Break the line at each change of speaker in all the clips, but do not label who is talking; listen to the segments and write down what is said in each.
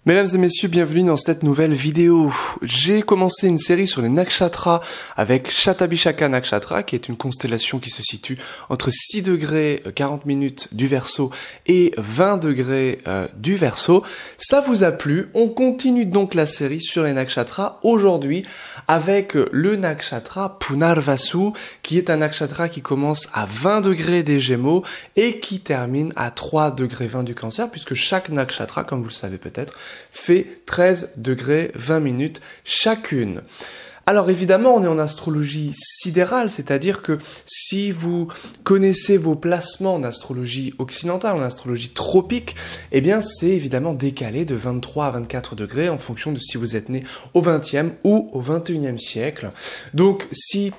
Mesdames et messieurs, bienvenue dans cette nouvelle vidéo. J'ai commencé une série sur les nakshatras avec Shatabishaka Nakshatra, qui est une constellation qui se situe entre 6 degrés 40 minutes du Verseau et 20 degrés du Verseau. Ça vous a plu? On continue donc la série sur les nakshatras aujourd'hui avec le nakshatra Punarvasu, qui est un nakshatra qui commence à 20 degrés des Gémeaux et qui termine à 3 degrés 20 du Cancer, puisque chaque nakshatra, comme vous le savez peut-être, fait 13 degrés 20 minutes chacune. Alors évidemment, on est en astrologie sidérale, c'est-à-dire que si vous connaissez vos placements en astrologie occidentale, en astrologie tropique, eh bien c'est évidemment décalé de 23 à 24 degrés en fonction de si vous êtes né au 20e ou au 21e siècle. Donc si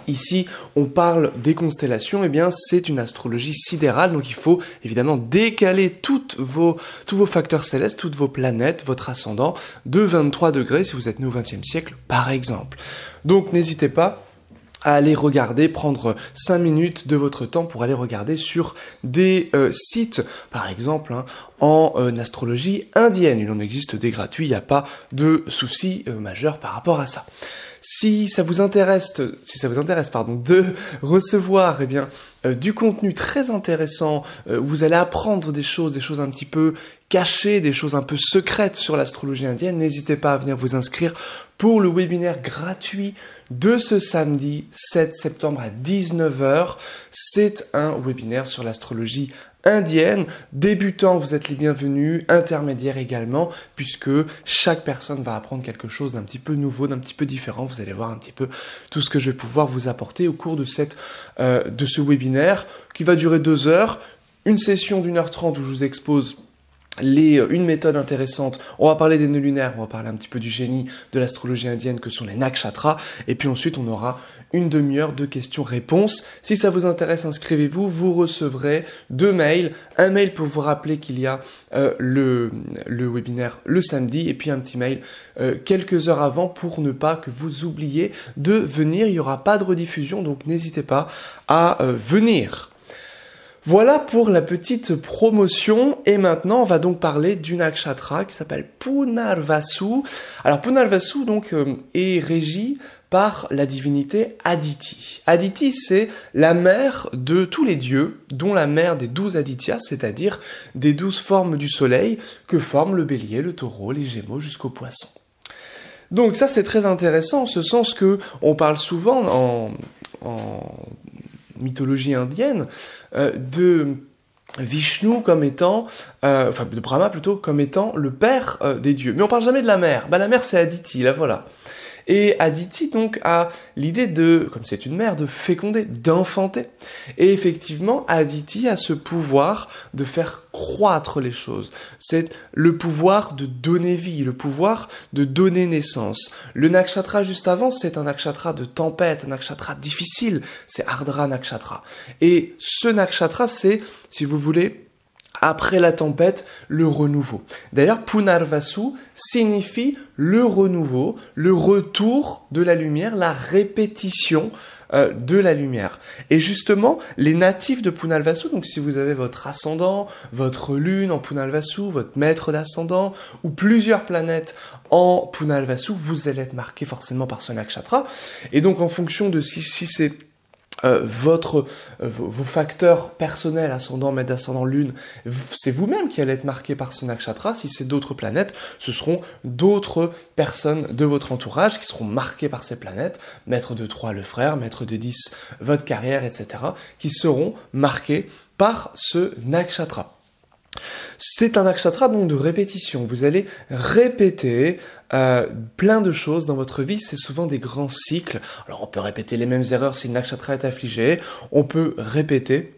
ici, on parle des constellations, eh bien, c'est une astrologie sidérale, donc il faut évidemment décaler tous vos facteurs célestes, toutes vos planètes, votre ascendant, de 23 degrés si vous êtes né au XXe siècle, par exemple. Donc, n'hésitez pas à aller regarder, prendre 5 minutes de votre temps pour aller regarder sur des sites, par exemple, en astrologie indienne. Il en existe des gratuits, il n'y a pas de souci majeur par rapport à ça. Si ça vous intéresse, de recevoir du contenu très intéressant, vous allez apprendre des choses un petit peu cachées, des choses un peu secrètes sur l'astrologie indienne, n'hésitez pas à venir vous inscrire pour le webinaire gratuit de ce samedi 7 septembre à 19 h. C'est un webinaire sur l'astrologie indienne. Débutants, vous êtes les bienvenus, intermédiaires également, puisque chaque personne va apprendre quelque chose d'un petit peu nouveau, d'un petit peu différent. Vous allez voir un petit peu tout ce que je vais pouvoir vous apporter au cours de ce webinaire qui va durer 2 heures, une session d'1h30 où je vous expose une méthode intéressante. On va parler des nœuds lunaires, on va parler un petit peu du génie de l'astrologie indienne que sont les nakshatras, et puis ensuite on aura une demi-heure de questions-réponses. Si ça vous intéresse, inscrivez-vous, vous recevrez 2 mails, un mail pour vous rappeler qu'il y a le webinaire le samedi, et puis un petit mail quelques heures avant pour ne pas que vous oubliez de venir. Il n'y aura pas de rediffusion, donc n'hésitez pas à venir. Voilà pour la petite promotion, et maintenant on va donc parler du nakshatra qui s'appelle Punarvasu. Alors Punarvasu donc est régi par la divinité Aditi. Aditi, c'est la mère de tous les dieux, dont la mère des 12 Adityas, c'est-à-dire des 12 formes du soleil que forment le bélier, le taureau, les gémeaux jusqu'au poisson. Donc ça c'est très intéressant en ce sens que on parle souvent en mythologie indienne, de Vishnu comme étant, de Brahma plutôt, comme étant le père des dieux. Mais on parle jamais de la mère. La mère c'est Aditi, là voilà. Et Aditi donc a l'idée de, comme c'est une mère, de féconder, d'enfanter. Et effectivement, Aditi a ce pouvoir de faire croître les choses. C'est le pouvoir de donner vie, le pouvoir de donner naissance. Le nakshatra juste avant, c'est un nakshatra de tempête, un nakshatra difficile, c'est Ardra Nakshatra. Et ce nakshatra, c'est, si vous voulez, après la tempête, le renouveau. D'ailleurs, Punarvasu signifie le renouveau, le retour de la lumière, la répétition de la lumière. Et justement, les natifs de Punarvasu, donc si vous avez votre ascendant, votre lune en Punarvasu, votre maître d'ascendant, ou plusieurs planètes en Punarvasu, vous allez être marqué forcément par ce nakshatra. Et donc, en fonction de si c'est vos facteurs personnels, ascendant, maître d'ascendant, lune, c'est vous-même qui allez être marqué par ce nakshatra. Si c'est d'autres planètes, ce seront d'autres personnes de votre entourage qui seront marquées par ces planètes, maître de 3, le frère, maître de 10, votre carrière, etc., qui seront marqués par ce nakshatra. C'est un nakshatra donc de répétition. Vous allez répéter plein de choses dans votre vie. C'est souvent des grands cycles. Alors on peut répéter les mêmes erreurs si le nakshatra est affligé. On peut répéter,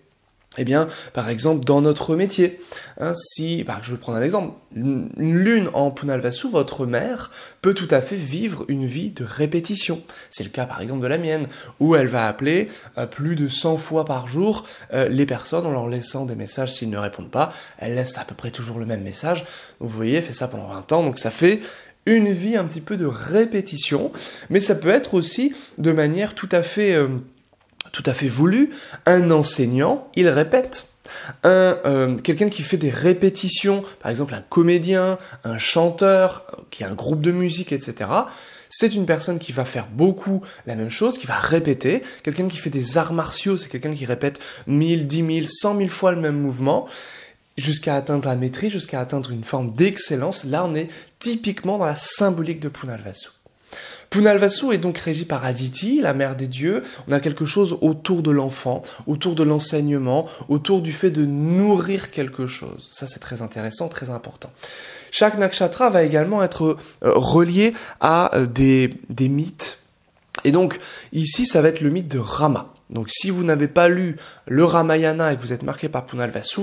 par exemple, dans notre métier. Je vais prendre un exemple. Une lune en Punarvasu, votre mère peut tout à fait vivre une vie de répétition. C'est le cas, par exemple, de la mienne, où elle va appeler plus de 100 fois par jour les personnes en leur laissant des messages s'ils ne répondent pas. Elle laisse à peu près toujours le même message. Vous voyez, elle fait ça pendant 20 ans, donc ça fait une vie un petit peu de répétition. Mais ça peut être aussi de manière tout à fait voulue. Un enseignant, il répète. quelqu'un qui fait des répétitions, par exemple un comédien, un chanteur, qui a un groupe de musique, etc. C'est une personne qui va faire beaucoup la même chose, qui va répéter. Quelqu'un qui fait des arts martiaux, c'est quelqu'un qui répète 1000, 10 000, 100 000 fois le même mouvement, jusqu'à atteindre la maîtrise, jusqu'à atteindre une forme d'excellence. Là, on est typiquement dans la symbolique de Punalvasu. Punalvasu est donc régi par Aditi, la mère des dieux. On a quelque chose autour de l'enfant, autour de l'enseignement, autour du fait de nourrir quelque chose. Ça, c'est très intéressant, très important. Chaque nakshatra va également être relié à des mythes. Et donc, ici, ça va être le mythe de Rama. Donc, si vous n'avez pas lu le Ramayana et que vous êtes marqué par Punalvasu,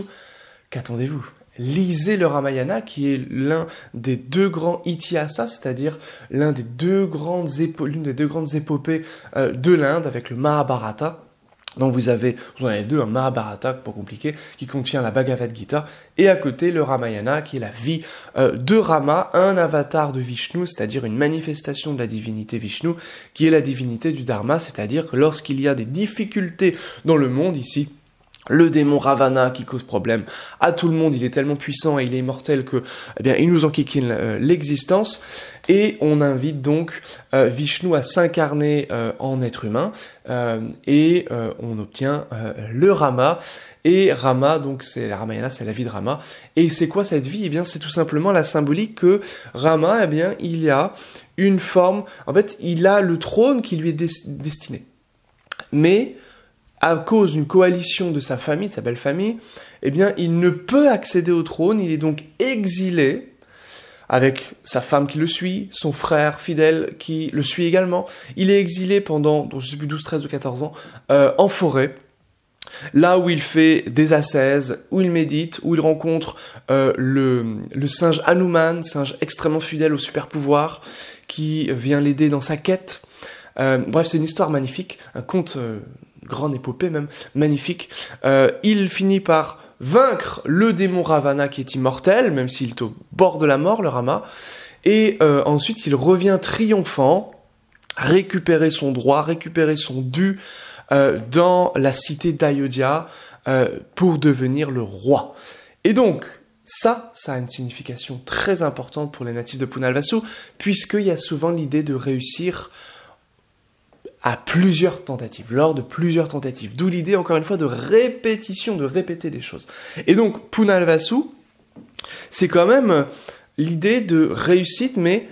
qu'attendez-vous ? Lisez le Ramayana, qui est l'un des deux grands itihasas, c'est-à-dire l'une des deux grandes épopées de l'Inde, avec le Mahabharata. Donc vous en avez deux, un Mahabharata, pas compliqué, qui contient la Bhagavad Gita, et à côté le Ramayana, qui est la vie de Rama, un avatar de Vishnu, c'est-à-dire une manifestation de la divinité Vishnu, qui est la divinité du Dharma, c'est-à-dire que lorsqu'il y a des difficultés dans le monde, ici, le démon Ravana qui cause problème à tout le monde, il est tellement puissant et il est immortel que, eh bien, il nous enquiquine l'existence. Et on invite donc Vishnu à s'incarner en être humain et on obtient le Rama. Et Rama, donc c'est la Ramayana, c'est la vie de Rama. Et c'est quoi cette vie ? Eh bien, c'est tout simplement la symbolique que Rama, eh bien, il y a une forme. En fait, il a le trône qui lui est destiné, mais à cause d'une coalition de sa famille, de sa belle famille, eh bien, il ne peut accéder au trône, il est donc exilé, avec sa femme qui le suit, son frère fidèle qui le suit également. Il est exilé pendant, je ne sais plus, 12, 13 ou 14 ans, en forêt, là où il fait des ascèses, où il médite, où il rencontre le singe Hanuman, singe extrêmement fidèle au super pouvoir, qui vient l'aider dans sa quête. Bref, c'est une histoire magnifique, un conte... grande épopée même, magnifique. Il finit par vaincre le démon Ravana qui est immortel, même s'il est au bord de la mort, le Rama. Et ensuite, il revient triomphant, récupérer son droit, récupérer son dû dans la cité d'Ayodhya pour devenir le roi. Et donc, ça a une signification très importante pour les natifs de Punalvasu, puisqu'il y a souvent l'idée de réussir à plusieurs tentatives, lors de plusieurs tentatives. D'où l'idée, encore une fois, de répétition, de répéter des choses. Et donc, Punalvasu, c'est quand même l'idée de réussite, mais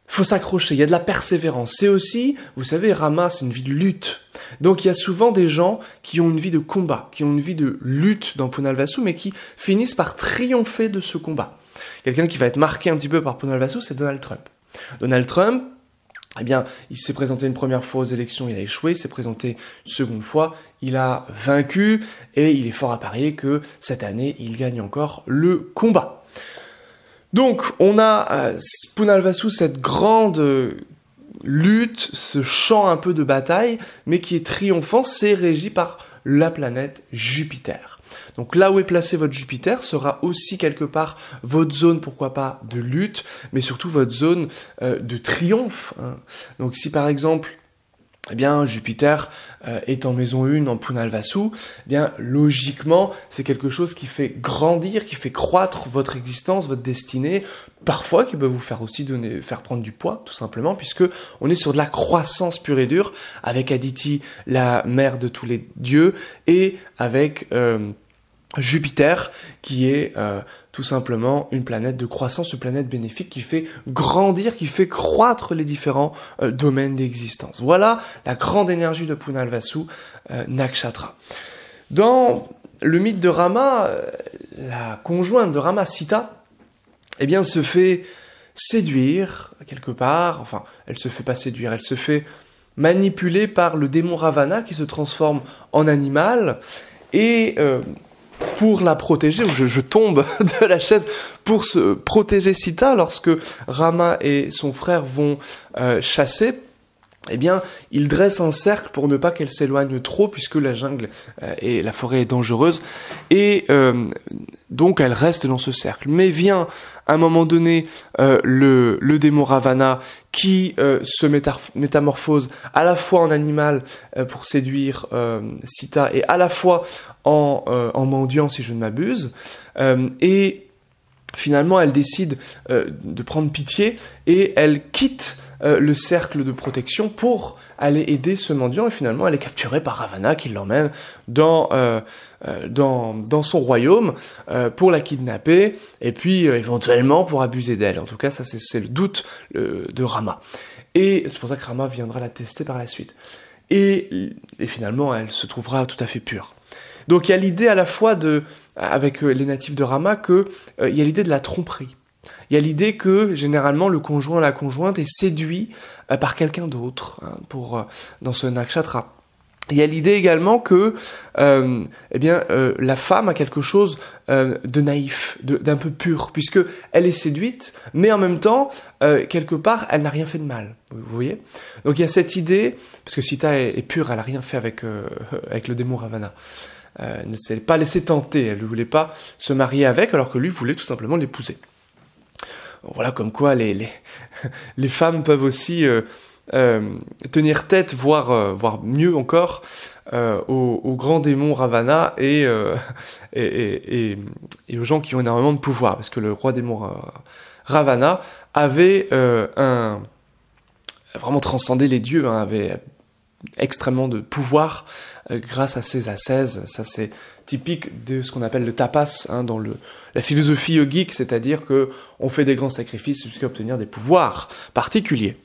faut s'accrocher, il y a de la persévérance. C'est aussi, vous savez, Rama, c'est une vie de lutte. Donc, il y a souvent des gens qui ont une vie de combat, qui ont une vie de lutte dans Punalvasu, mais qui finissent par triompher de ce combat. Quelqu'un qui va être marqué un petit peu par Punalvasu, c'est Donald Trump. Donald Trump, eh bien, il s'est présenté une première fois aux élections, il a échoué, il s'est présenté une seconde fois, il a vaincu, et il est fort à parier que cette année, il gagne encore le combat. Donc, on a Punalvasu, cette grande lutte, ce champ un peu de bataille, mais qui est triomphant, c'est régi par la planète Jupiter. Donc là où est placé votre Jupiter sera aussi quelque part votre zone, pourquoi pas, de lutte, mais surtout votre zone de triomphe. Hein. Donc si par exemple, eh bien, Jupiter est en maison 1 en Punalvasu, eh bien, logiquement, c'est quelque chose qui fait grandir, qui fait croître votre existence, votre destinée, parfois qui peut vous faire aussi faire prendre du poids, tout simplement, puisque on est sur de la croissance pure et dure, avec Aditi, la mère de tous les dieux, et avec Jupiter, qui est tout simplement une planète de croissance, une planète bénéfique qui fait grandir, qui fait croître les différents domaines d'existence. Voilà la grande énergie de Punalvasu Nakshatra. Dans le mythe de Rama, la conjointe de Rama, Sita, eh bien, se fait séduire quelque part, enfin, elle se fait pas séduire, elle se fait manipuler par le démon Ravana qui se transforme en animal et pour la protéger, je tombe de la chaise, pour se protéger Sita lorsque Rama et son frère vont chasser, eh bien, il dresse un cercle pour ne pas qu'elle s'éloigne trop, puisque la jungle et la forêt est dangereuse, et donc elle reste dans ce cercle. Mais vient, à un moment donné, le démon Ravana, qui se métamorphose à la fois en animal pour séduire Sita, et à la fois en mendiant, si je ne m'abuse, et finalement elle décide de prendre pitié, et elle quitte le cercle de protection pour aller aider ce mendiant, et finalement elle est capturée par Ravana qui l'emmène dans son royaume pour la kidnapper, et puis éventuellement pour abuser d'elle. En tout cas, ça c'est le doute de Rama. Et c'est pour ça que Rama viendra la tester par la suite. Et finalement, elle se trouvera tout à fait pure. Donc il y a l'idée à la fois avec les natifs de Rama, il y a l'idée de la tromperie. Il y a l'idée que, généralement, le conjoint, la conjointe est séduit par quelqu'un d'autre, hein, dans ce nakshatra. Il y a l'idée également que la femme a quelque chose de naïf, d'un peu pur, puisque elle est séduite, mais en même temps, quelque part, elle n'a rien fait de mal. Vous voyez? Donc il y a cette idée, parce que Sita est pure, elle n'a rien fait avec le démon Ravana. Elle ne s'est pas laissée tenter, elle ne voulait pas se marier avec, alors que lui voulait tout simplement l'épouser. Voilà comme quoi les femmes peuvent aussi tenir tête, voire mieux encore, au grand démon Ravana et aux gens qui ont énormément de pouvoir, parce que le roi démon Ravana avait vraiment transcendé les dieux, hein, avait extrêmement de pouvoir grâce à ses ascèses. Ça c'est typique de ce qu'on appelle le tapas, hein, dans la philosophie yogique, c'est-à-dire que on fait des grands sacrifices jusqu'à obtenir des pouvoirs particuliers.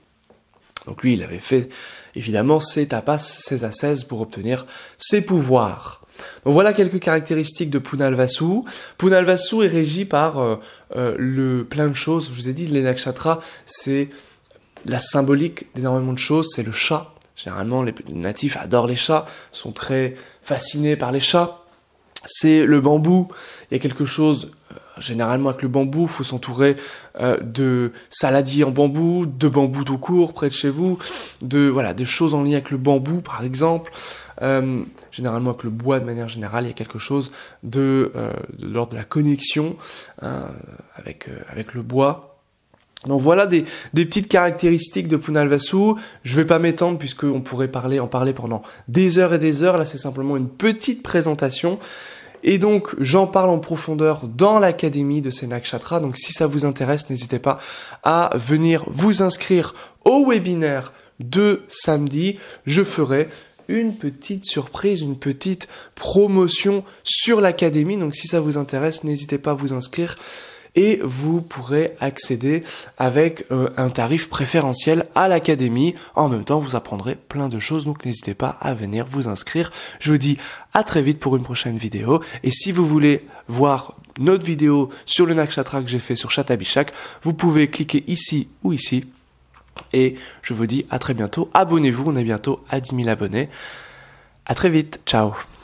Donc lui, il avait fait évidemment ses tapas, ses ascèses pour obtenir ses pouvoirs. Donc voilà quelques caractéristiques de Punalvasu. Punalvasu est régi par plein de choses. Je vous ai dit, les nakshatras, c'est la symbolique d'énormément de choses. C'est le chat. Généralement, les natifs adorent les chats, sont très fascinés par les chats. C'est le bambou. Il y a quelque chose, généralement avec le bambou, il faut s'entourer de saladiers en bambou, de bambou tout court près de chez vous, des choses en lien avec le bambou, par exemple. Généralement avec le bois, de manière générale, il y a quelque chose de l'ordre de la connexion avec le bois. Donc voilà des petites caractéristiques de Punalvasu. Je vais pas m'étendre puisqu'on pourrait en parler pendant des heures et des heures. Là, c'est simplement une petite présentation. Et donc, j'en parle en profondeur dans l'académie de ces nakshatras. Donc, si ça vous intéresse, n'hésitez pas à venir vous inscrire au webinaire de samedi. Je ferai une petite surprise, une petite promotion sur l'académie. Donc, si ça vous intéresse, n'hésitez pas à vous inscrire. Et vous pourrez accéder avec un tarif préférentiel à l'académie. En même temps, vous apprendrez plein de choses, donc n'hésitez pas à venir vous inscrire. Je vous dis à très vite pour une prochaine vidéo. Et si vous voulez voir notre vidéo sur le nakshatra que j'ai fait sur Shatabishak, vous pouvez cliquer ici ou ici. Et je vous dis à très bientôt. Abonnez-vous, on est bientôt à 10 000 abonnés. À très vite, ciao.